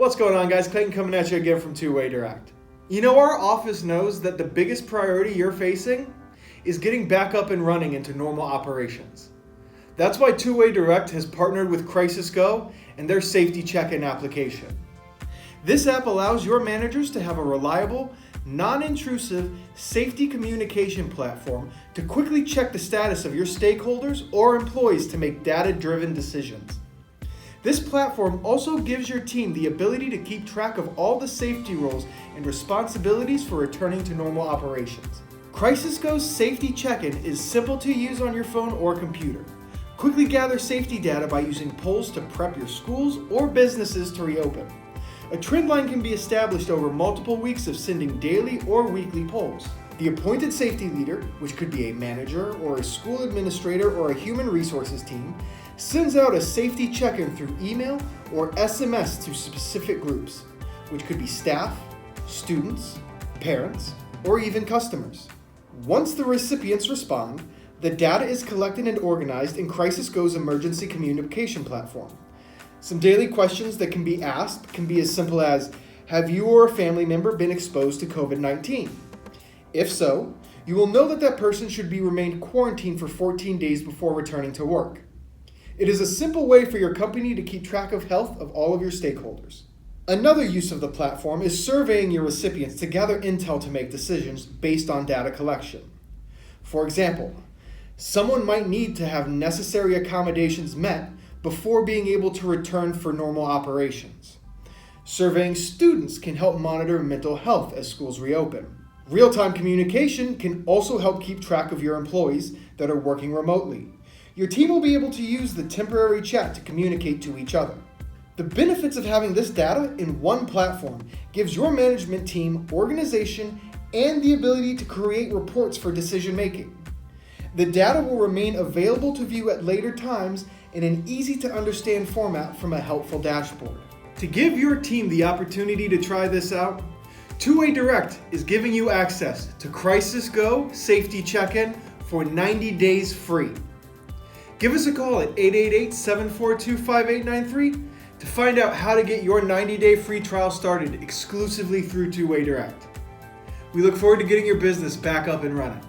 What's going on, guys? Clayton coming at you again from Two-Way Direct. You know, our office knows that the biggest priority you're facing is getting back up and running into normal operations. That's why Two-Way Direct has partnered with CrisisGo and their Safety CheckIn application. This app allows your managers to have a reliable, non-intrusive safety communication platform to quickly check the status of your stakeholders or employees to make data-driven decisions. This platform also gives your team the ability to keep track of all the safety roles and responsibilities for returning to normal operations. CrisisGo's Safety Check-In is simple to use on your phone or computer. Quickly gather safety data by using polls to prep your schools or businesses to reopen. A trend line can be established over multiple weeks of sending daily or weekly polls. The appointed safety leader, which could be a manager or a school administrator or a human resources team, sends out a safety check-in through email or SMS to specific groups, which could be staff, students, parents, or even customers. Once the recipients respond, the data is collected and organized in CrisisGo's emergency communication platform. Some daily questions that can be asked can be as simple as, have you or a family member been exposed to COVID-19? If so, you will know that person should be remained quarantined for 14 days before returning to work. It is a simple way for your company to keep track of health of all of your stakeholders. Another use of the platform is surveying your recipients to gather intel to make decisions based on data collection. For example, someone might need to have necessary accommodations met before being able to return for normal operations. Surveying students can help monitor mental health as schools reopen. Real-time communication can also help keep track of your employees that are working remotely. Your team will be able to use the temporary chat to communicate to each other. The benefits of having this data in one platform gives your management team organization and the ability to create reports for decision making. The data will remain available to view at later times in an easy-to-understand format from a helpful dashboard. To give your team the opportunity to try this out, Two-Way Direct is giving you access to CrisisGo Safety Check-In for 90 days free. Give us a call at 888-742-5893 to find out how to get your 90-day free trial started exclusively through Two-Way Direct. We look forward to getting your business back up and running.